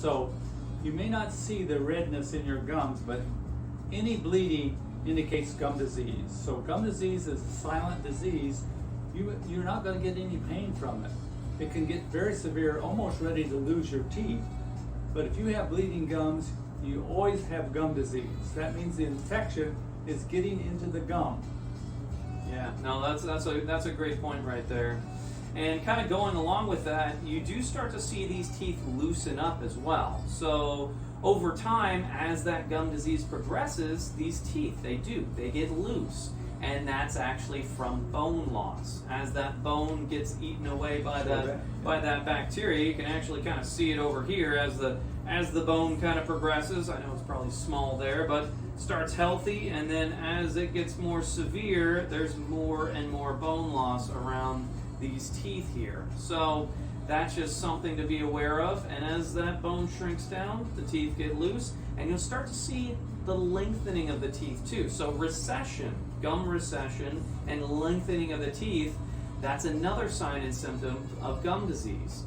So you may not see the redness in your gums, but any bleeding indicates gum disease. So gum disease is a silent disease. You're not going to get any pain from it. It can get very severe, almost ready to lose your teeth. But if you have bleeding gums, you always have gum disease. That means the infection is getting into the gum. Yeah, no, that's a great point right there. And kind of going along with that, you do start to see these teeth loosen up as well. So over time, as that gum disease progresses, these teeth, they get loose. And that's actually from bone loss. As that bone gets eaten away by that bacteria, you can actually kind of see it over here as the bone kind of progresses. I know it's probably small there, but starts healthy, and then as it gets more severe, there's more and more bone loss around these teeth here. So that's just something to be aware of. And as that bone shrinks down, the teeth get loose, and you'll start to see the lengthening of the teeth too. So recession, gum recession, and lengthening of the teeth, that's another sign and symptom of gum disease.